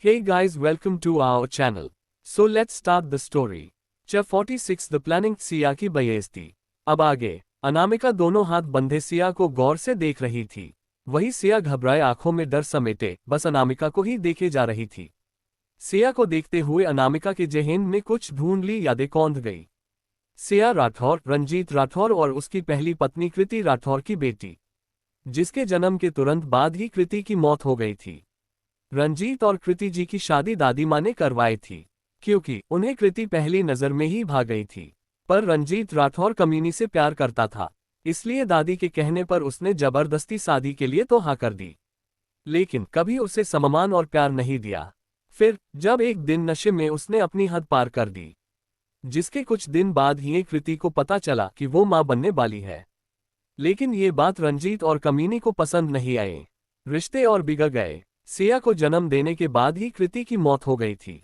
Hey guys, welcome to our channel. So let's start the story. Chapter 46 The Planning Siya की बेइज्जती। अब आगे। अनामिका दोनों हाथ बंधे सिया को गौर से देख रही थी। वही सिया घबराए आंखों में डर समेटे बस अनामिका को ही देखे जा रही थी। सिया को देखते हुए अनामिका के जेहन में कुछ धुंधली यादें कौंध गई। सिया राठौर, रंजीत राठौर और उसकी पहली पत्नी कृति राठौर की बेटी, जिसके जन्म के तुरंत बाद ही कृति की मौत हो गई थी। रंजीत और कृति जी की शादी दादी माँ ने करवाई थी, क्योंकि उन्हें कृति पहली नजर में ही भा गई थी। पर रंजीत राठौर कमीनी से प्यार करता था, इसलिए दादी के कहने पर उसने जबरदस्ती शादी के लिए तो हाँ कर दी, लेकिन कभी उसे सम्मान और प्यार नहीं दिया। फिर जब एक दिन नशे में उसने अपनी हद पार कर दी, जिसके कुछ दिन बाद ही कृति को पता चला कि वो मां बनने वाली है। लेकिन ये बात रंजीत और कमीनी को पसंद नहीं आई। रिश्ते और बिगड़ गए। सिया को जन्म देने के बाद ही कृति की मौत हो गई थी,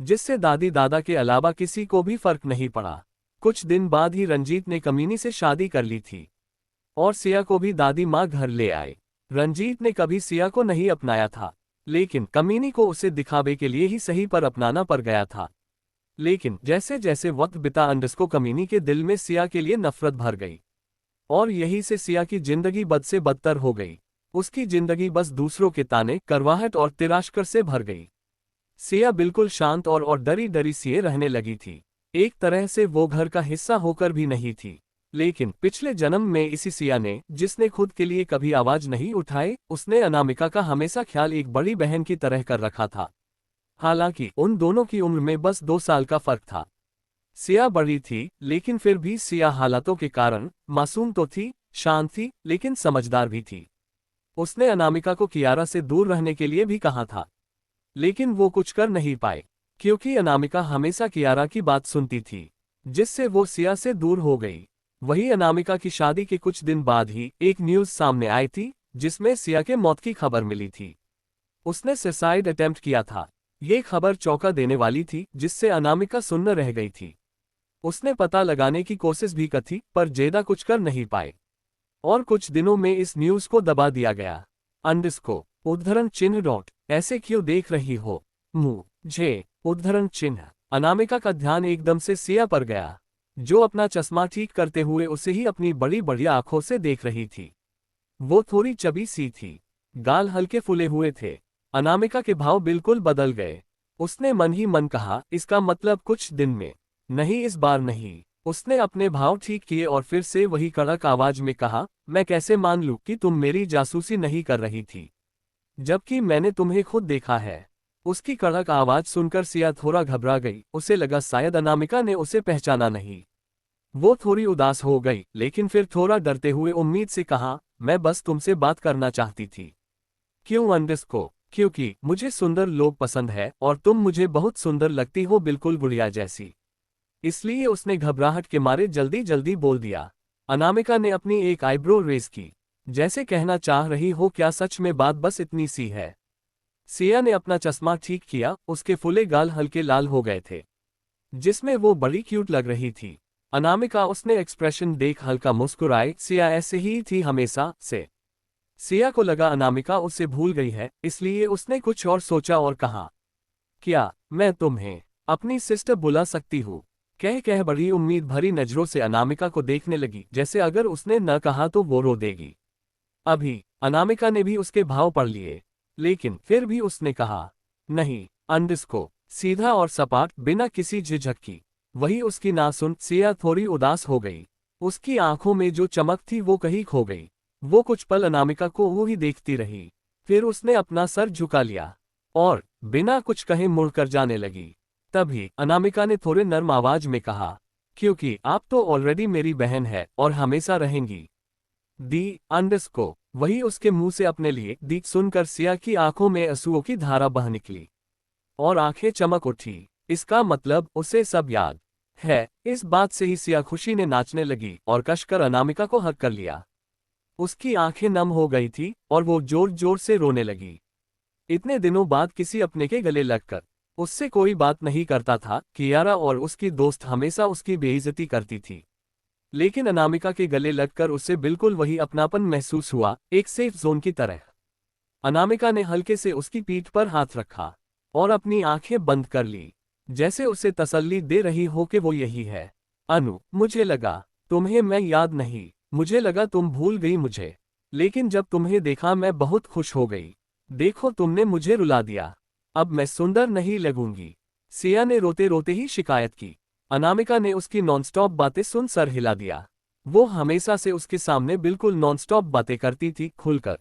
जिससे दादी दादा के अलावा किसी को भी फर्क नहीं पड़ा। कुछ दिन बाद ही रंजीत ने कमीनी से शादी कर ली थी और सिया को भी दादी माँ घर ले आए। रंजीत ने कभी सिया को नहीं अपनाया था, लेकिन कमीनी को उसे दिखावे के लिए ही सही पर अपनाना पड़ गया था। लेकिन जैसे जैसे वक्त बिता अंडस्को कमीनी के दिल में सिया के लिए नफरत भर गई और यही से सिया की जिंदगी बद से बदतर हो गई। उसकी जिंदगी बस दूसरों के ताने, करवाहट और तिराशकर से भर गई। सिया बिल्कुल शांत और डरी डरी सी रहने लगी थी। एक तरह से वो घर का हिस्सा होकर भी नहीं थी। लेकिन पिछले जन्म में इसी सिया ने, जिसने खुद के लिए कभी आवाज नहीं उठाई, उसने अनामिका का हमेशा ख्याल एक बड़ी बहन की तरह कर रखा था। हालांकि उन दोनों की उम्र में बस 2 साल का फर्क था। सिया बड़ी थी, लेकिन फिर भी सिया हालातों के कारण मासूम तो थी, शांत थी, लेकिन समझदार भी थी। उसने अनामिका को कियारा से दूर रहने के लिए भी कहा था, लेकिन वो कुछ कर नहीं पाए, क्योंकि अनामिका हमेशा कियारा की बात सुनती थी, जिससे वो सिया से दूर हो गई। वही अनामिका की शादी के कुछ दिन बाद ही एक न्यूज सामने आई थी, जिसमें सिया के मौत की खबर मिली थी। उसने सुसाइड अटेम्प्ट किया था। ये खबर चौंका देने वाली थी, जिससे अनामिका सुन्न रह गई थी। उसने पता लगाने की कोशिश भी की थी, पर ज्यादा कुछ कर नहीं पाए और कुछ दिनों में इस न्यूज को दबा दिया गया। अंडस्को उद्धरण चिन्ह डॉट ऐसे क्यों देख रही हो मुझे उद्धरण चिन्ह। अनामिका का ध्यान एकदम से सिया पर गया, जो अपना चश्मा ठीक करते हुए उसे ही अपनी बड़ी बड़ी आंखों से देख रही थी। वो थोड़ी चबी सी थी, गाल हल्के फुले हुए थे। अनामिका के भाव बिल्कुल बदल गए। उसने मन ही मन कहा, इसका मतलब कुछ दिन में नहीं, इस बार नहीं। उसने अपने भाव ठीक किए और फिर से वही कड़क आवाज में कहा, मैं कैसे मान लूं कि तुम मेरी जासूसी नहीं कर रही थी, जबकि मैंने तुम्हें खुद देखा है। उसकी कड़क आवाज सुनकर सिया थोड़ा घबरा गई। उसे लगा शायद अनामिका ने उसे पहचाना नहीं। वो थोड़ी उदास हो गई, लेकिन फिर थोड़ा डरते हुए उम्मीद से कहा, मैं बस तुमसे बात करना चाहती थी। क्यों अंडस्को? क्योंकि मुझे सुंदर लोग पसंद है और तुम मुझे बहुत सुंदर लगती हो, बिल्कुल गुड़िया जैसी। इसलिए उसने घबराहट के मारे जल्दी जल्दी बोल दिया। अनामिका ने अपनी एक आईब्रो रेज की, जैसे कहना चाह रही हो, क्या सच में बात बस इतनी सी है? सिया ने अपना चश्मा ठीक किया। उसके फुले गाल हल्के लाल हो गए थे, जिसमें वो बड़ी क्यूट लग रही थी। अनामिका उसने एक्सप्रेशन देख हल्का मुस्कुराई। सिया ऐसे ही थी हमेशा से। सिया को लगा अनामिका उससे भूल गई है, इसलिए उसने कुछ और सोचा और कहा, क्या मैं तुम्हें अपनी सिस्टर बुला सकती हूँ? कह बड़ी उम्मीद भरी नजरों से अनामिका को देखने लगी, जैसे अगर उसने न कहा तो वो रो देगी। अभी अनामिका ने भी उसके भाव पढ़ लिए, लेकिन फिर भी उसने कहा, नहीं। अंडस्को सीधा और सपाट, बिना किसी झिझक की। वही उसकी ना सुन सिया थोड़ी उदास हो गई। उसकी आंखों में जो चमक थी वो कहीं खो गई। वो कुछ पल अनामिका को वो ही देखती रही, फिर उसने अपना सर झुका लिया और बिना कुछ कहे मुड़कर जाने लगी। तभी अनामिका ने थोड़े नर्म आवाज में कहा, क्योंकि आप तो ऑलरेडी मेरी बहन है और हमेशा रहेंगी। दी अंडस्को वही उसके मुंह से अपने लिए दी सुनकर सिया की आंखों में आंसुओं की धारा बह निकली और आंखें चमक उठी। इसका मतलब उसे सब याद है। इस बात से ही सिया खुशी ने नाचने लगी और कसकर अनामिका को हक कर लिया। उसकी आंखें नम हो गई थी और वो जोर जोर से रोने लगी। इतने दिनों बाद किसी अपने के गले लगकर उससे कोई बात नहीं करता था। कियारा और उसकी दोस्त हमेशा उसकी बेइज्जती करती थी, लेकिन अनामिका के गले लगकर उसे बिल्कुल वही अपनापन महसूस हुआ, एक सेफ जोन की तरह। अनामिका ने हल्के से उसकी पीठ पर हाथ रखा और अपनी आंखें बंद कर ली, जैसे उसे तसल्ली दे रही हो कि वो यही है। अनु, मुझे लगा तुम्हें मैं याद नहीं, मुझे लगा तुम भूल गई मुझे, लेकिन जब तुम्हें देखा मैं बहुत खुश हो गई। देखो तुमने मुझे रुला दिया, अब मैं सुंदर नहीं लगूंगी, सिया ने रोते रोते ही शिकायत की। अनामिका ने उसकी नॉनस्टॉप बातें सुन सर हिला दिया। वो हमेशा से उसके सामने बिल्कुल नॉनस्टॉप बातें करती थी, खुलकर।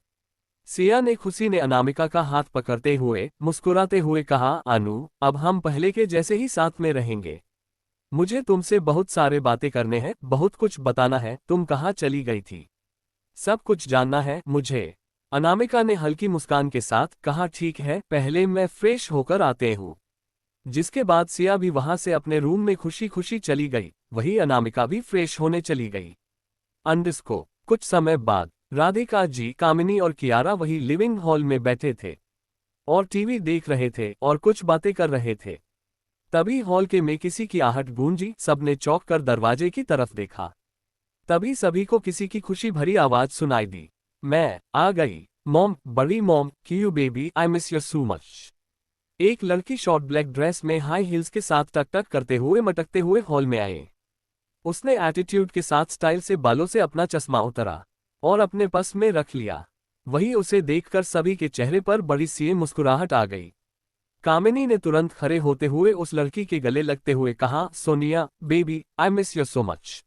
सिया ने खुशी ने अनामिका का हाथ पकड़ते हुए मुस्कुराते हुए कहा, अनु, अब हम पहले के जैसे ही साथ में रहेंगे। मुझे तुमसे बहुत सारे बातें करने हैं, बहुत कुछ बताना है। तुम कहाँ चली गई थी? सब कुछ जानना है मुझे। अनामिका ने हल्की मुस्कान के साथ कहा, ठीक है, पहले मैं फ्रेश होकर आते हूँ। जिसके बाद सिया भी वहां से अपने रूम में खुशी खुशी चली गई, वही अनामिका भी फ्रेश होने चली गई। अंडस्को कुछ समय बाद राधिका जी, कामिनी और कियारा वही लिविंग हॉल में बैठे थे और टीवी देख रहे थे और कुछ बातें कर रहे थे। तभी हॉल के में किसी की आहट गूंजी, सबने चौंक कर दरवाजे की तरफ देखा। तभी सभी को किसी की खुशी भरी आवाज सुनाई दी, मैं आ गई, मॉम, बड़ी mom, Q baby, I miss you so much. एक लड़की शॉर्ट ब्लैक ड्रेस में हाई हील्स के साथ टक टक करते हुए मटकते हुए हॉल में आए। उसने एटीट्यूड के साथ स्टाइल से बालों से अपना चश्मा उतारा और अपने पर्स में रख लिया। वही उसे देखकर सभी के चेहरे पर बड़ी सी मुस्कुराहट आ गई। कामिनी ने तुरंत खड़े होते हुए उस लड़की के गले लगते हुए कहा, Sonia baby, I miss you so much.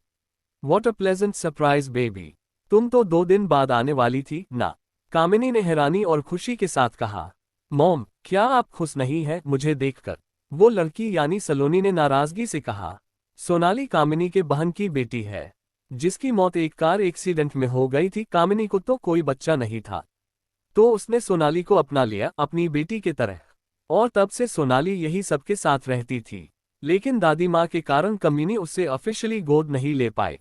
What a pleasant surprise baby, तुम तो 2 दिन बाद आने वाली थी ना? कामिनी ने हैरानी और खुशी के साथ कहा। मॉम, क्या आप खुश नहीं हैं मुझे देखकर? वो लड़की यानी सलोनी ने नाराजगी से कहा। सोनाली कामिनी के बहन की बेटी है, जिसकी मौत एक कार एक्सीडेंट में हो गई थी। कामिनी को तो कोई बच्चा नहीं था, तो उसने सोनाली को अपना लिया अपनी बेटी के तरह, और तब से सोनाली यही सबके साथ रहती थी। लेकिन दादी माँ के कारण कामिनी उससे ऑफिशियली गोद नहीं ले पाए,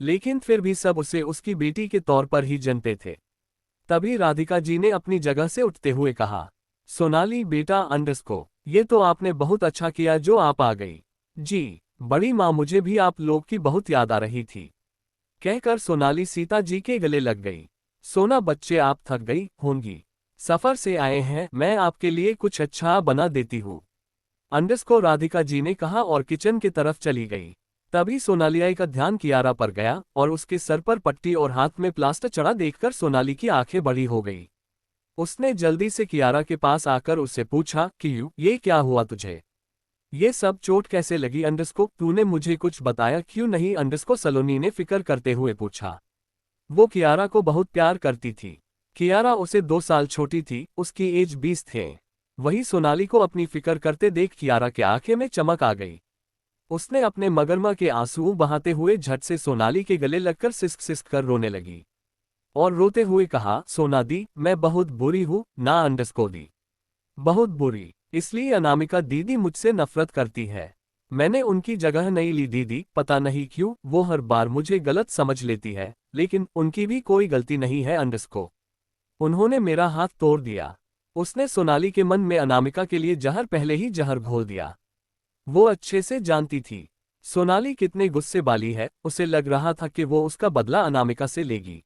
लेकिन फिर भी सब उसे उसकी बेटी के तौर पर ही जानते थे। तभी राधिका जी ने अपनी जगह से उठते हुए कहा, सोनाली बेटा, अंडस्को, ये तो आपने बहुत अच्छा किया जो आप आ गई। जी बड़ी माँ, मुझे भी आप लोग की बहुत याद आ रही थी, कहकर सोनाली सीता जी के गले लग गई। सोना बच्चे, आप थक गई होंगी, सफर से आए हैं, मैं आपके लिए कुछ अच्छा बना देती हूँ, अंडस्को, राधिका जी ने कहा और किचन की तरफ चली गई। तभी सोनालिया का ध्यान कियारा पर गया और उसके सर पर पट्टी और हाथ में प्लास्टर चढ़ा देखकर सोनाली की आंखें बड़ी हो गई। उसने जल्दी से कियारा के पास आकर उससे पूछा, क्यों, ये क्या हुआ तुझे? ये सब चोट कैसे लगी अंडस्को? तूने मुझे कुछ बताया क्यों नहीं अंडस्को? सलोनी ने फिक्र करते हुए पूछा। वो कियारा को बहुत प्यार करती थी। कियारा उसे 2 साल छोटी थी, उसकी एज 20 थे। वही सोनाली को अपनी फिक्र करते देख कियारा के आंखें में चमक आ गई। उसने अपने मगरमा के आंसू बहाते हुए झट से सोनाली के गले लगकर सिसक सिसक कर रोने लगी और रोते हुए कहा, सोना दी, मैं बहुत बुरी हूँ ना अंडस्को दी, बहुत बुरी। इसलिए अनामिका दीदी मुझसे नफरत करती है। मैंने उनकी जगह नहीं ली दीदी, पता नहीं क्यों वो हर बार मुझे गलत समझ लेती है, लेकिन उनकी भी कोई गलती नहीं है अंडस्को। उन्होंने मेरा हाथ तोड़ दिया। उसने सोनाली के मन में अनामिका के लिए जहर पहले ही जहर घोल दिया। वो अच्छे से जानती थी सोनाली कितने गुस्से वाली है, उसे लग रहा था कि वो उसका बदला अनामिका से लेगी।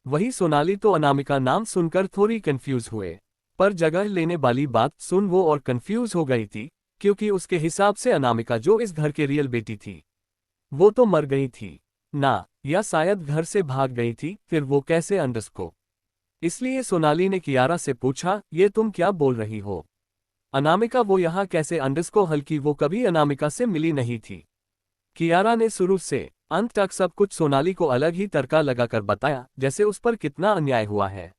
वही सोनाली तो अनामिका नाम सुनकर थोड़ी कंफ्यूज हुए, पर जगह लेने वाली बात सुन वो और कंफ्यूज हो गई थी, क्योंकि उसके हिसाब से अनामिका जो इस घर की रियल बेटी थी, वो तो मर गई थी ना, या शायद घर से भाग गई थी, फिर वो कैसे अंडस्को? इसलिए सोनाली ने कियारा से पूछा, ये तुम क्या बोल रही हो? अनामिका वो यहाँ कैसे अंडस्को? हल्की वो कभी अनामिका से मिली नहीं थी। कियारा ने शुरू से अंत तक सब कुछ सोनाली को अलग ही तड़का लगाकर बताया, जैसे उस पर कितना अन्याय हुआ है।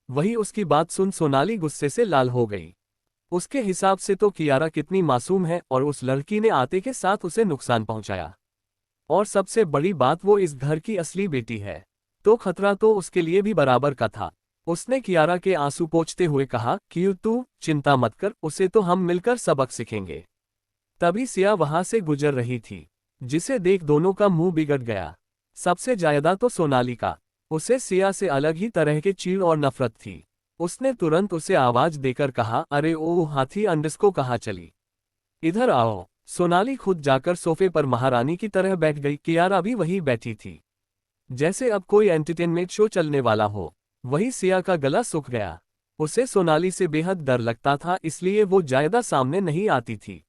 वही उसकी बात सुन सोनाली गुस्से से लाल हो गई। उसके हिसाब से तो कियारा कितनी मासूम है और उस लड़की ने आते के साथ उसे नुकसान पहुंचाया, और सबसे बड़ी बात वो इस घर की असली बेटी है, तो खतरा तो उसके लिए भी बराबर का था। उसने कियारा के आंसू पोंछते हुए कहा, क्यों तू चिंता मत कर, उसे तो हम मिलकर सबक सीखेंगे। तभी सिया वहां से गुजर रही थी, जिसे देख दोनों का मुंह बिगड़ गया। सबसे ज्यादा तो सोनाली का। उसे सिया से अलग ही तरह के चीड़ और नफरत थी। उसने तुरंत उसे आवाज देकर कहा, अरे ओ हाथी, अंडस्को कहाँ चली? इधर आओ। सोनाली खुद जाकर सोफे पर महारानी की तरह बैठ गई। कियारा भी वही बैठी थी, जैसे अब कोई एंटरटेनमेंट शो चलने वाला हो। वही सिया का गला सूख गया। उसे सोनाली से बेहद डर लगता था, इसलिए वो ज्यादा सामने नहीं आती थी।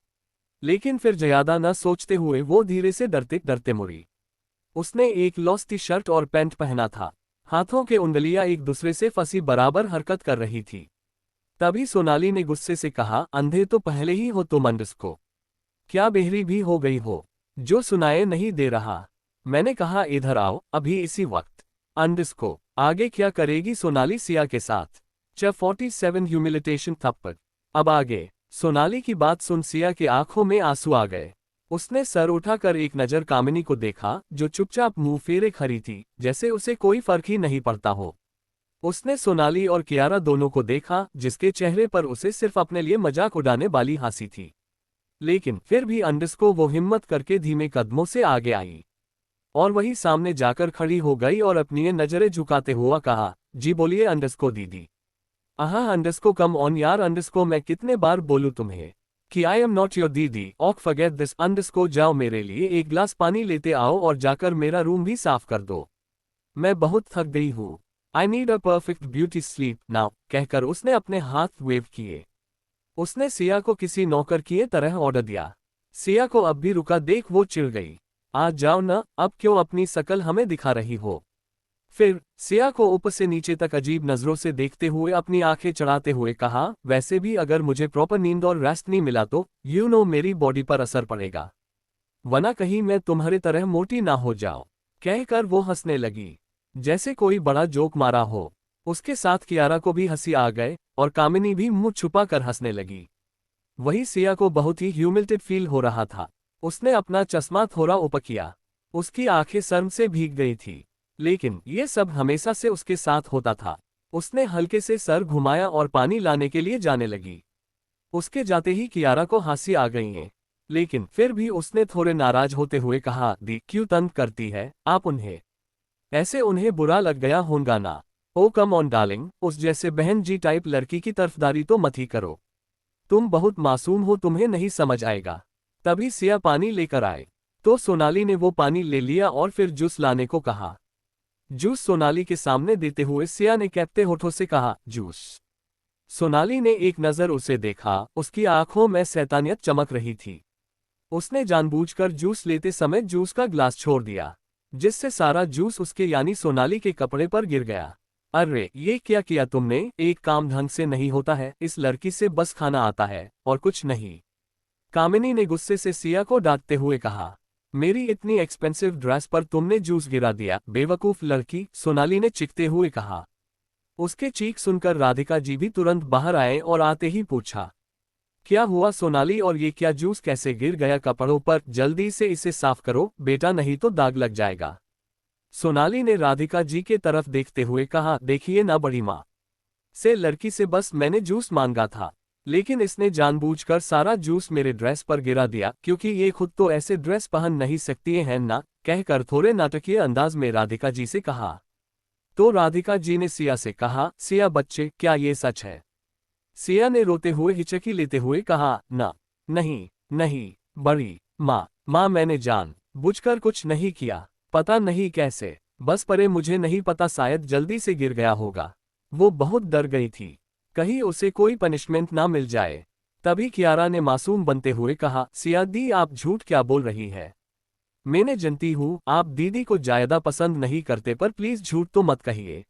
लेकिन फिर ज्यादा न सोचते हुए वो धीरे से डरते डरते मुड़ी। उसने एक लौस्ती शर्ट और पैंट पहना था। हाथों के उंगलियां एक दूसरे से फंसी बराबर हरकत कर रही थी। तभी सोनाली ने गुस्से से कहा, अंधे तो पहले ही हो तुम अंडस्को। क्या बेहरी भी हो गई हो, जो सुनाए नहीं दे रहा। मैंने कहा इधर आओ अभी इसी वक्त। अंडस्को, आगे क्या करेगी सोनाली सिया के साथ? च 47 ह्यूमिलिटेशन थप्पड़। अब आगे। सोनाली की बात सुन सिया के आंखों में आंसू आ गए। उसने सर उठाकर एक नजर कामिनी को देखा, जो चुपचाप मुंह फेरे खड़ी थी, जैसे उसे कोई फर्क ही नहीं पड़ता हो। उसने सोनाली और कियारा दोनों को देखा, जिसके चेहरे पर उसे सिर्फ अपने लिए मजाक उड़ाने वाली हंसी थी। लेकिन फिर भी अंडस्को वो हिम्मत करके धीमे कदमों से आगे आई और वही सामने जाकर खड़ी हो गई और अपनी नजरें झुकाते हुआ कहा, जी बोलिए अंडस्को दीदी। आहा अंडस्को कम ऑन यार अंडस्को, मैं कितने बार बोलूं तुम्हें कि आई एम नॉट योर दीदी। ऑक फॉरगेट दिस अंडस्को, जाओ मेरे लिए एक ग्लास पानी लेते आओ और जाकर मेरा रूम भी साफ कर दो। मैं बहुत थक गई हूँ। I need a perfect beauty sleep now, कहकर उसने अपने हाथ वेव किए। उसने सिया को किसी नौकर की तरह ऑर्डर दिया। सिया को अब भी रुका देख वो चिढ़ गई। आ जाओ न, अब क्यों अपनी शकल हमें दिखा रही हो? फिर सिया को ऊपर से नीचे तक अजीब नजरों से देखते हुए अपनी आंखें चढ़ाते हुए कहा, वैसे भी अगर मुझे प्रॉपर नींद और रेस्ट नहीं मिला तो मेरी बॉडी पर असर पड़ेगा, वरना कहीं मैं तुम्हारी तरह मोटी ना हो जाऊं। कहकर वो हंसने लगी, जैसे कोई बड़ा जोक मारा हो। उसके साथ कियारा को भी हंसी आ गए और कामिनी भी मुंह छुपा कर हंसने लगी। वही सिया को बहुत ही ह्यूमिलेटेड फील हो रहा था। उसने अपना चश्मा थोड़ा ऊपर किया। उसकी आंखें शर्म से भीग गई थी। लेकिन ये सब हमेशा से उसके साथ होता था। उसने हल्के से सर घुमाया और पानी लाने के लिए जाने लगी। उसके जाते ही कियारा को हंसी आ गई है। लेकिन फिर भी उसने थोड़े नाराज होते हुए कहा, दी क्यों तंग करती है आप उन्हें? ऐसे उन्हें बुरा लग गया होगा ना? ओ कम ऑन डार्लिंग, उस जैसे बहन जी टाइप लड़की की तरफदारी तो मत ही करो। तुम बहुत मासूम हो, तुम्हें नहीं समझ आएगा। तभी सिया पानी लेकर आए तो सोनाली ने वो पानी ले लिया और फिर जूस लाने को कहा। जूस सोनाली के सामने देते हुए सिया ने कैपते होठों से कहा, जूस। सोनाली ने एक नजर उसे देखा, उसकी आंखों में शैतानियत चमक रही थी। उसने जानबूझकर जूस लेते समय जूस का ग्लास छोड़ दिया, जिससे सारा जूस उसके यानी सोनाली के कपड़े पर गिर गया। अरे ये क्या किया तुमने? एक काम ढंग से नहीं होता है, इस लड़की से बस खाना आता है और कुछ नहीं। कामिनी ने गुस्से से सिया को डांटते हुए कहा, मेरी इतनी एक्सपेंसिव ड्रेस पर तुमने जूस गिरा दिया, बेवकूफ लड़की, सोनाली ने चीखते हुए कहा। उसके चीख सुनकर राधिका जी भी तुरंत बाहर आए और आते ही पूछा, क्या हुआ सोनाली, और ये क्या जूस कैसे गिर गया कपड़ों पर? जल्दी से इसे साफ करो बेटा, नहीं तो दाग लग जाएगा। सोनाली ने राधिका जी के तरफ देखते हुए कहा, देखिए ना बड़ी माँ, से लड़की से बस मैंने जूस मांगा था, लेकिन इसने जानबूझकर सारा जूस मेरे ड्रेस पर गिरा दिया, क्योंकि ये खुद तो ऐसे ड्रेस पहन नहीं सकती है ना, कहकर थोड़े नाटकीय अंदाज में राधिका जी से कहा। तो राधिका जी ने सिया से कहा, सिया बच्चे, क्या ये सच है? सिया ने रोते हुए हिचकी लेते हुए कहा, ना, नहीं नहीं बड़ी माँ मैंने जान बूझकर कुछ नहीं किया, पता नहीं कैसे, बस परे मुझे नहीं पता, शायद जल्दी से गिर गया होगा। वो बहुत डर गई थी, कहीं उसे कोई पनिशमेंट ना मिल जाए। तभी कियारा ने मासूम बनते हुए कहा, सिया दी आप झूठ क्या बोल रही है? मैंने जानती हूँ आप दीदी को ज्यादा पसंद नहीं करते, पर प्लीज झूठ तो मत कहिए,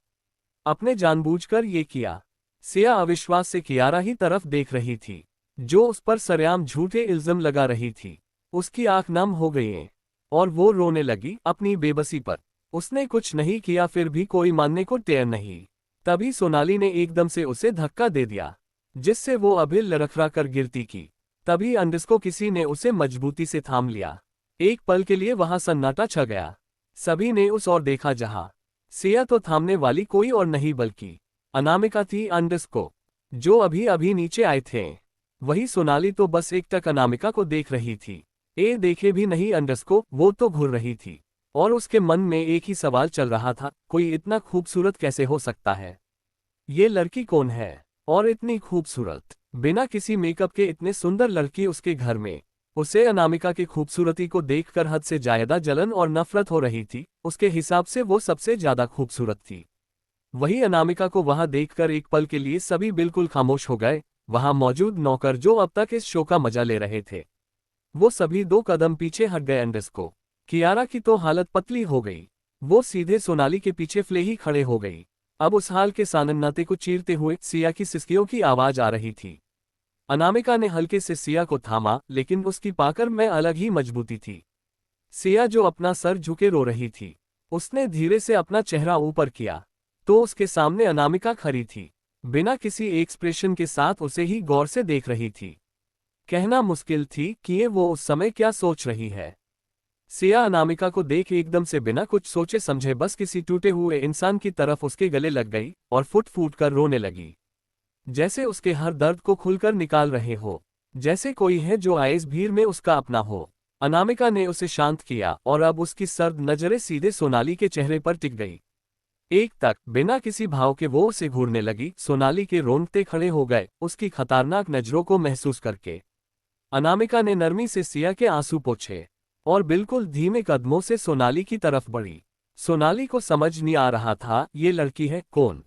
अपने जानबूझकर ये किया। सिया अविश्वास से कियारा ही तरफ देख रही थी, जो उस पर सरेआम झूठे इल्जाम लगा रही थी। उसकी आंख नम हो गई और वो रोने लगी अपनी बेबसी पर। उसने कुछ नहीं किया, फिर भी कोई मानने को तैयार नहीं। तभी सोनाली ने एकदम से उसे धक्का दे दिया, जिससे वो अभी लड़खड़ा कर गिरती की। तभी अंडस्को किसी ने उसे मजबूती से थाम लिया। एक पल के लिए वहां सन्नाटा छा गया। सभी ने उस ओर देखा जहां सिया तो थामने वाली कोई और नहीं बल्कि अनामिका थी। अंडस्को जो अभी अभी नीचे आए थे, वही सोनाली तो बस एकटक अनामिका को देख रही थी। ए देखे भी नहीं अंडस्को, वो तो घूर रही थी और उसके मन में एक ही सवाल चल रहा था, कोई इतना खूबसूरत कैसे हो सकता है? ये लड़की कौन है? और इतनी खूबसूरत, बिना किसी मेकअप के इतने सुंदर लड़की उसके घर में। उसे अनामिका की खूबसूरती को देखकर हद से ज्यादा जलन और नफरत हो रही थी। उसके हिसाब से वो सबसे ज्यादा खूबसूरत थी। वही अनामिका को वहां देखकर एक पल के लिए सभी बिल्कुल खामोश हो गए। वहां मौजूद नौकर जो अब तक इस शो का मजा ले रहे थे, वो सभी 2 कदम पीछे हट गए। अंडस को कियारा की तो हालत पतली हो गई। वो सीधे सोनाली के पीछे फ्ले ही खड़े हो गई। अब उस हाल के सन्नाटे को चीरते हुए सिया की सिसकियों की आवाज आ रही थी। अनामिका ने हल्के से सिया को थामा, लेकिन उसकी पाकर में अलग ही मजबूती थी। सिया जो अपना सर झुके रो रही थी, उसने धीरे से अपना चेहरा ऊपर किया तो उसके सामने अनामिका खड़ी थी, बिना किसी एक्सप्रेशन के साथ उसे ही गौर से देख रही थी। कहना मुश्किल थी कि ये वो उस समय क्या सोच रही है। सिया अनामिका को देख एकदम से बिना कुछ सोचे समझे बस किसी टूटे हुए इंसान की तरफ उसके गले लग गई और फुट फूट कर रोने लगी, जैसे उसके हर दर्द को खुलकर निकाल रहे हो, जैसे कोई है जो आए इस भीड़ में उसका अपना हो। अनामिका ने उसे शांत किया और अब उसकी सर्द नजरें सीधे सोनाली के चेहरे पर टिक गई। एक तक बिना किसी भाव के वो उसे घूरने लगी। सोनाली के रोंगटे खड़े हो गए उसकी खतरनाक नजरों को महसूस करके। अनामिका ने नरमी से सिया के आंसू पोंछे और बिल्कुल धीमे कदमों से सोनाली की तरफ बढ़ी। सोनाली को समझ नहीं आ रहा था ये लड़की है कौन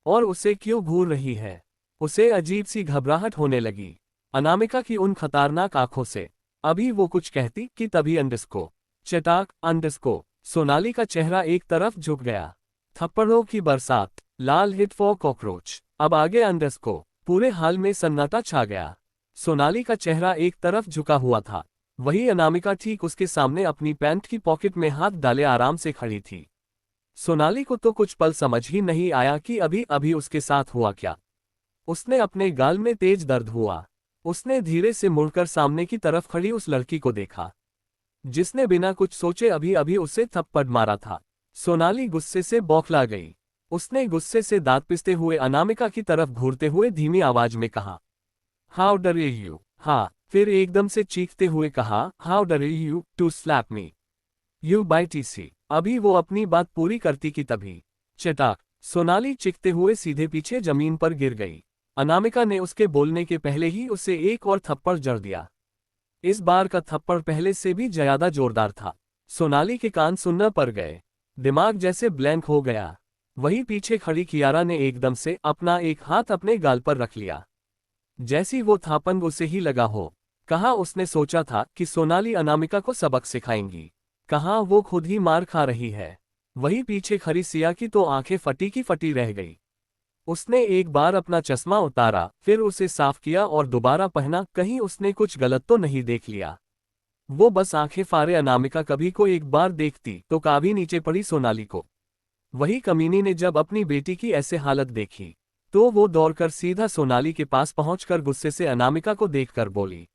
और उसे क्यों घूर रही है। उसे अजीब सी घबराहट होने लगी अनामिका की उन खतरनाक आंखों से। अभी वो कुछ कहती कि तभी अंडस को चटाक अंडस को सोनाली का चेहरा एक तरफ झुक गया। थप्पड़ों की बरसात, लाल हिट फॉर कॉकरोच। अब आगे अंडस को पूरे हाल में सन्नाटा छा गया। सोनाली का चेहरा एक तरफ झुका हुआ था, वही अनामिका ठीक उसके सामने अपनी पैंट की पॉकेट में हाथ डाले आराम से खड़ी थी। सोनाली को तो कुछ पल समझ ही नहीं आया कि अभी अभी उसके साथ हुआ क्या। उसने अपने गाल में तेज दर्द हुआ। उसने धीरे से मुड़कर सामने की तरफ खड़ी उस लड़की को देखा जिसने बिना कुछ सोचे अभी अभी उसे थप्पड़ मारा था। सोनाली गुस्से से बौखला गई। उसने गुस्से से दांत पिसते हुए अनामिका की तरफ घूरते हुए धीमी आवाज में कहा, हाउ डर यू। हाँ, फिर एकदम से चीखते हुए कहा, how dare you to slap me you by TC. अभी वो अपनी बात पूरी करती कि तभी चटाक सोनाली चीखते हुए सीधे पीछे जमीन पर गिर गई। अनामिका ने उसके बोलने के पहले ही उसे एक और थप्पड़ जड़ दिया। इस बार का थप्पड़ पहले से भी ज्यादा जोरदार था। सोनाली के कान सुनना पड़ गए, दिमाग जैसे ब्लैंक हो गया। वहीं पीछे खड़ी कियारा ने एकदम से अपना एक हाथ अपने गाल पर रख लिया, जैसी वो थापन उसे ही लगा हो। कहाँ उसने सोचा था कि सोनाली अनामिका को सबक सिखाएंगी, कहाँ वो खुद ही मार खा रही है। वहीं पीछे खड़ी सिया की तो आंखें फटी की फटी रह गई। उसने एक बार अपना चश्मा उतारा, फिर उसे साफ किया और दोबारा पहना, कहीं उसने कुछ गलत तो नहीं देख लिया। वो बस आंखें फाड़े अनामिका कभी को एक बार देखती तो काभी नीचे पड़ी सोनाली को। वही कमीनी ने जब अपनी बेटी की ऐसे हालत देखी तो वो दौड़कर सीधा सोनाली के पास पहुंचकर गुस्से से अनामिका को देखकर बोली,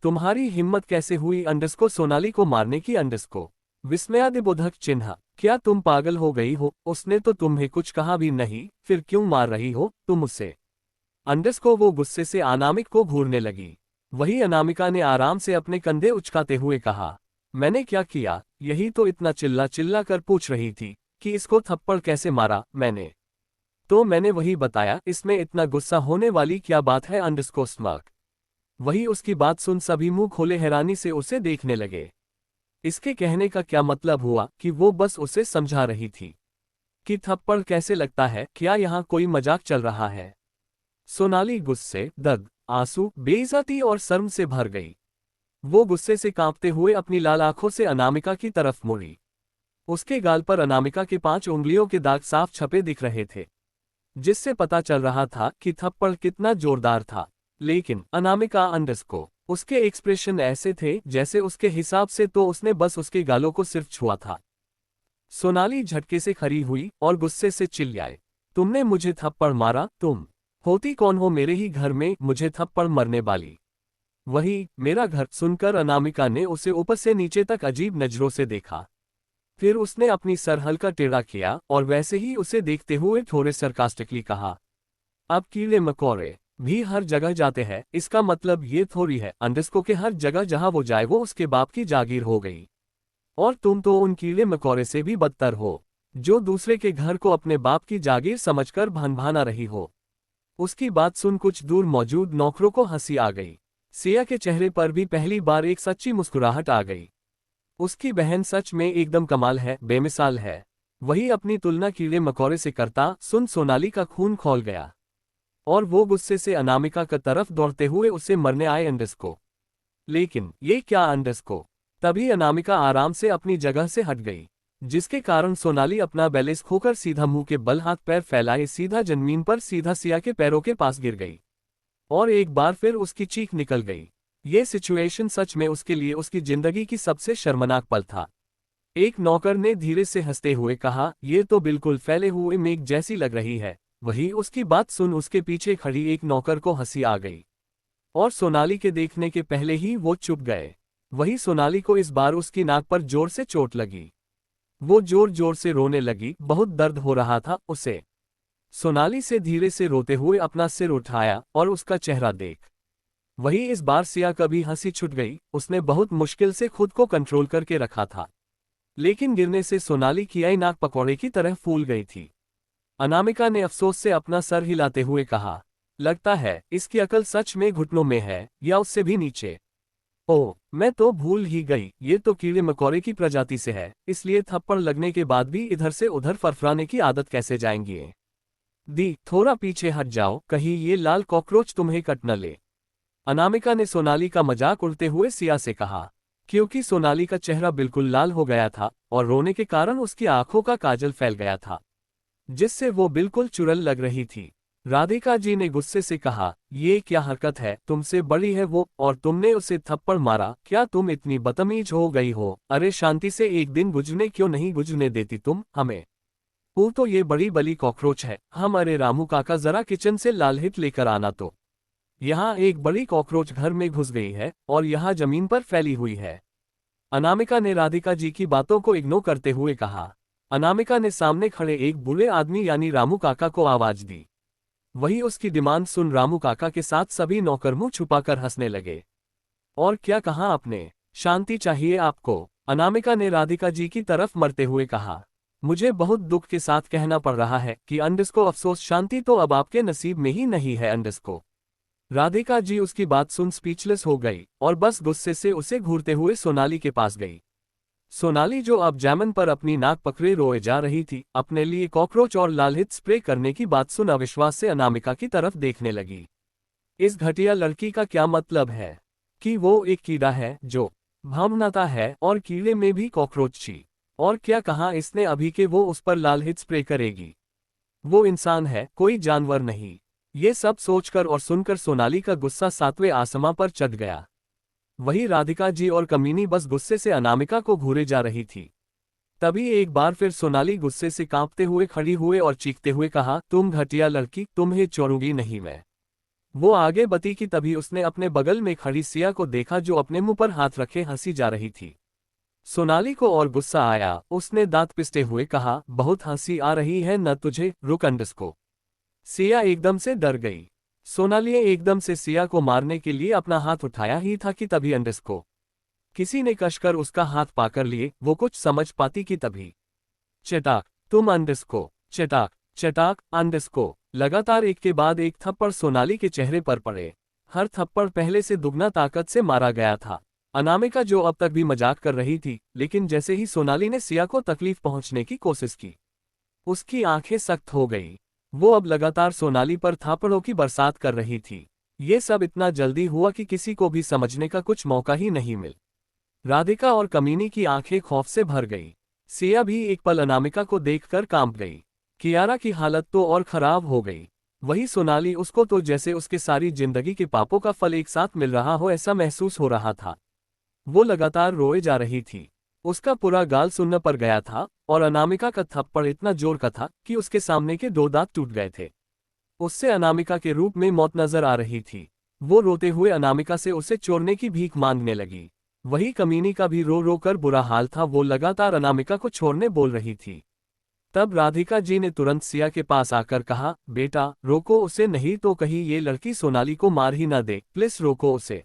तुम्हारी हिम्मत कैसे हुई अंडस को सोनाली को मारने की। अंडस को विस्मयादिबोधक चिन्ह, क्या तुम पागल हो गई हो? उसने तो तुम्हें कुछ कहा भी नहीं, फिर क्यों मार रही हो तुम उसे? अंडस को वो गुस्से से अनामिक को घूरने लगी। वही अनामिका ने आराम से अपने कंधे उचकाते हुए कहा, मैंने क्या किया? यही तो इतना चिल्ला चिल्ला कर पूछ रही थी कि इसको थप्पड़ कैसे मारा मैंने वही बताया, इसमें इतना गुस्सा होने वाली क्या बात है? अंडस को स्मर्क। वही उसकी बात सुन सभी मुंह खोले हैरानी से उसे देखने लगे। इसके कहने का क्या मतलब हुआ कि वो बस उसे समझा रही थी कि थप्पड़ कैसे लगता है? क्या यहाँ कोई मजाक चल रहा है? सोनाली गुस्से, दर्द, आंसू, बेइज्जती और शर्म से भर गई। वो गुस्से से कांपते हुए अपनी लाल आंखों से अनामिका की तरफ मुड़ी। उसके गाल पर अनामिका के 5 उंगलियों के दाग साफ छपे दिख रहे थे, जिससे पता चल रहा था कि थप्पड़ कितना जोरदार था। लेकिन अनामिका अंडस को उसके एक्सप्रेशन ऐसे थे जैसे उसके हिसाब से तो उसने बस उसके गालों को सिर्फ छुआ था। सोनाली झटके से खड़ी हुई और गुस्से से चिल्लाए, तुमने मुझे थप्पड़ मारा? तुम होती कौन हो मेरे ही घर में मुझे थप्पड़ मरने वाली? वही मेरा घर। सुनकर अनामिका ने उसे ऊपर से नीचे तक अजीब नजरों से देखा। फिर उसने अपनी सर हल्का टेढ़ा किया और वैसे ही उसे देखते हुए थोड़े सरकास्टिकली कहा, अब कीड़े मकोड़े भी हर जगह जाते हैं, इसका मतलब ये थोड़ी है अंडस्को के हर जगह जहां वो जाए वो उसके बाप की जागीर हो गई। और तुम तो उन कीड़े मकोड़े से भी बदतर हो जो दूसरे के घर को अपने बाप की जागीर समझकर भनभाना रही हो। उसकी बात सुन कुछ दूर मौजूद नौकरों को हंसी आ गई। सिया के चेहरे पर भी पहली बार एक सच्ची मुस्कुराहट आ गई। उसकी बहन सच में एकदम कमाल है, बेमिसाल है। वही अपनी तुलना कीड़े मकोड़े से करता सुन सोनाली का खून खौल गया और वो गुस्से से अनामिका की तरफ दौड़ते हुए उसे मरने आए अंडस को। लेकिन ये क्या अंडस को? तभी अनामिका आराम से अपनी जगह से हट गई, जिसके कारण सोनाली अपना बैलेंस खोकर सीधा मुंह के बल हाथ पैर फैलाए सीधा जमीन पर सीधा सिया के पैरों के पास गिर गई और एक बार फिर उसकी चीख निकल गई। ये सिचुएशन सच में उसके लिए उसकी जिंदगी की सबसे शर्मनाक पल था। एक नौकर ने धीरे से हंसते हुए कहा, ये तो बिल्कुल फैले हुए मेघ जैसी लग रही है। वही उसकी बात सुन उसके पीछे खड़ी एक नौकर को हंसी आ गई और सोनाली के देखने के पहले ही वो चुप गए। वही सोनाली को इस बार उसकी नाक पर जोर से चोट लगी। वो जोर जोर से रोने लगी, बहुत दर्द हो रहा था उसे। सोनाली से धीरे से रोते हुए अपना सिर उठाया और उसका चेहरा देख। वही इस बार सिया कभी हंसी छूट गई। उसने बहुत मुश्किल से खुद को कंट्रोल करके रखा था, लेकिन गिरने से सोनाली की आई नाक पकौड़े की तरह फूल गई थी। अनामिका ने अफसोस से अपना सर हिलाते हुए कहा, लगता है इसकी अकल सच में घुटनों में है या उससे भी नीचे। ओह, मैं तो भूल ही गई, ये तो कीड़े मकोड़े की प्रजाति से है, इसलिए थप्पड़ लगने के बाद भी इधर से उधर फरफराने की आदत कैसे जाएंगी? दी, थोड़ा पीछे हट जाओ, कहीं ये लाल कॉकरोच तुम्हें कट न ले। अनामिका ने सोनाली का मजाक उड़ते हुए सिया से कहा, क्योंकि सोनाली का चेहरा बिल्कुल लाल हो गया था और रोने के कारण उसकी आंखों का काजल फैल गया था, जिससे वो बिल्कुल चुड़ैल लग रही थी। राधिका जी ने गुस्से से कहा, ये क्या हरकत है, तुमसे बड़ी है वो और तुमने उसे थप्पड़ मारा, क्या तुम इतनी बदतमीज हो गई हो? अरे शांति से एक दिन गुजरने क्यों नहीं गुजरने देती तुम हमें? वो तो ये बड़ी बली कॉकरोच है। हम, अरे रामू काका जरा किचन से लाल हिट लेकर आना। तो यहाँ एक बड़ी कॉकरोच घर में घुस गई है और यहाँ जमीन पर फैली हुई है। अनामिका ने राधिका जी की बातों को इग्नोर करते हुए कहा। अनामिका ने सामने खड़े एक बूढ़े आदमी यानी रामू काका को आवाज दी। वही उसकी डिमांड सुन रामू काका के साथ सभी नौकर मुंह छुपाकर हंसने लगे। और क्या कहा आपने? शांति चाहिए आपको, अनामिका ने राधिका जी की तरफ मरते हुए कहा। मुझे बहुत दुख के साथ कहना पड़ रहा है कि अंडस को अफसोस, शांति तो अब आपके नसीब में ही नहीं है अंडस को। राधिका जी उसकी बात सुन स्पीचलेस हो गई और बस गुस्से से उसे घूरते हुए सोनाली के पास गई। सोनाली जो अब जामन पर अपनी नाक पकड़े रोए जा रही थी, अपने लिए कॉकरोच और लालहित स्प्रे करने की बात सुन अविश्वास से अनामिका की तरफ देखने लगी। इस घटिया लड़की का क्या मतलब है कि वो एक कीड़ा है जो भावनाता है और कीड़े में भी कॉकरोच छी। और क्या कहा इसने अभी के वो उस पर लालहित स्प्रे करेगी? वो इंसान है, कोई जानवर नहीं। ये सब सोचकर और सुनकर सोनाली का गुस्सा सातवें आसमां पर चढ़ गया। वही राधिका जी और कमीनी बस गुस्से से अनामिका को घूरे जा रही थी। तभी एक बार फिर सोनाली गुस्से से कांपते हुए खड़ी हुए और चीखते हुए कहा, तुम घटिया लड़की, तुम्हें छोड़ूंगी नहीं मैं। वो आगे बढ़ी कि तभी उसने अपने बगल में खड़ी सिया को देखा जो अपने मुंह पर हाथ रखे हंसी जा रही थी। सोनाली को और गुस्सा आया। उसने दांत पिसते हुए कहा, बहुत हंसी आ रही है न तुझे? रुक अंडस को। सिया एकदम से डर गई। सोनाली ने एकदम से सिया को मारने के लिए अपना हाथ उठाया ही था कि तभी अंडस को किसी ने कसकर उसका हाथ पाकर लिए। वो कुछ समझ पाती कि तभी चटाक, तुम अंडस को, चटाक चटाक अंडस को। लगातार एक के बाद एक थप्पड़ सोनाली के चेहरे पर पड़े। हर थप्पड़ पहले से दुगना ताकत से मारा गया था। अनामिका जो अब तक भी मजाक कर रही थी, लेकिन जैसे ही सोनाली ने सिया को तकलीफ पहुंचने की कोशिश की, उसकी आंखें सख्त हो गई। वो अब लगातार सोनाली पर थापड़ों की बरसात कर रही थी। ये सब इतना जल्दी हुआ कि किसी को भी समझने का कुछ मौका ही नहीं मिल। राधिका और कमीनी की आंखें खौफ से भर गई। सिया भी एक पल अनामिका को देखकर कांप गई। कियारा की हालत तो और खराब हो गई। वही सोनाली, उसको तो जैसे उसके सारी जिंदगी के पापों का फल एक साथ मिल रहा हो ऐसा महसूस हो रहा था। वो लगातार रोए जा रही थी। उसका पूरा गाल सुन्न पर गया था और अनामिका का थप्पड़ इतना जोर का था कि उसके सामने के दो दांत टूट गए थे। उससे अनामिका के रूप में मौत नजर आ रही थी। वो रोते हुए अनामिका से उसे छोड़ने की भीख मांगने लगी। वही कमीनी का भी रो रो कर बुरा हाल था। वो लगातार अनामिका को छोड़ने बोल रही थी। तब राधिका जी ने तुरंत सिया के पास आकर कहा, बेटा रोको उसे, नहीं तो कहीं ये लड़की सोनाली को मार ही ना दे, प्लीज रोको उसे,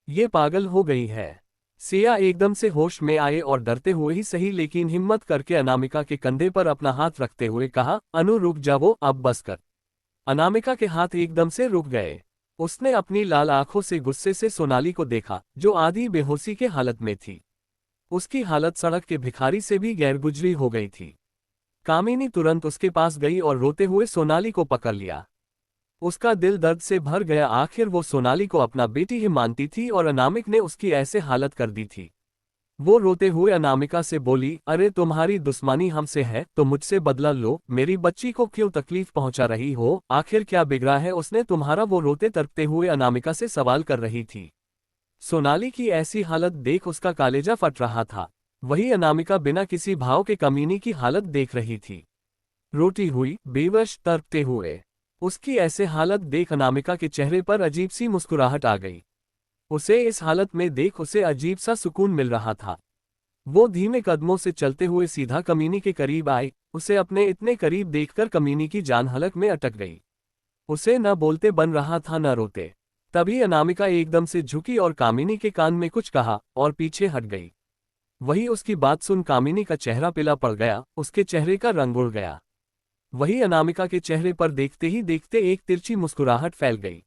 ये पागल हो गई है। सिया एकदम से होश में आए और डरते हुए ही सही लेकिन हिम्मत करके अनामिका के कंधे पर अपना हाथ रखते हुए कहा, अनु रुक जाओ अब बस कर। अनामिका के हाथ एकदम से रुक गए। उसने अपनी लाल आंखों से गुस्से से सोनाली को देखा जो आधी बेहोशी के हालत में थी। उसकी हालत सड़क के भिखारी से भी गैर गुजरी हो गई थी। कामिनी तुरंत उसके पास गई और रोते हुए सोनाली को पकड़ लिया। उसका दिल दर्द से भर गया, आखिर वो सोनाली को अपना बेटी ही मानती थी और अनामिक ने उसकी ऐसे हालत कर दी थी। वो रोते हुए अनामिका से बोली, अरे तुम्हारी दुश्मनी हमसे है तो मुझसे बदला लो, मेरी बच्ची को क्यों तकलीफ पहुंचा रही हो, आखिर क्या बिगड़ा है उसने तुम्हारा। वो रोते तड़पते हुए अनामिका से सवाल कर रही थी। सोनाली की ऐसी हालत देख उसका कालेजा फट रहा था। वही अनामिका बिना किसी भाव के कमीनी की हालत देख रही थी, रोती हुई, बेवश, तड़पते हुए। उसकी ऐसे हालत देख अनामिका के चेहरे पर अजीब सी मुस्कुराहट आ गई। उसे इस हालत में देख उसे अजीब सा सुकून मिल रहा था। वो धीमे कदमों से चलते हुए सीधा कमीनी के करीब आई। उसे अपने इतने करीब देखकर कमीनी की जान हलक में अटक गई। उसे न बोलते बन रहा था न रोते। तभी अनामिका एकदम से झुकी और कामिनी के कान में कुछ कहा और पीछे हट गई। वही उसकी बात सुन कामिनी का चेहरा पीला पड़ गया, उसके चेहरे का रंग उड़ गया। वही अनामिका के चेहरे पर देखते ही देखते एक तिरछी मुस्कुराहट फैल गई।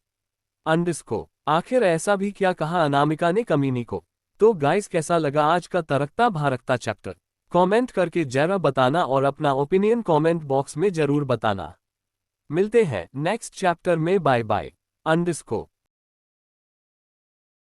अंडस्को, आखिर ऐसा भी क्या कहा अनामिका ने कमीनी को। तो गाइस, कैसा लगा आज का तड़कता भड़कता चैप्टर? कमेंट करके जरा बताना और अपना ओपिनियन कमेंट बॉक्स में जरूर बताना। मिलते हैं नेक्स्ट चैप्टर में। Bye bye. अंडस्को।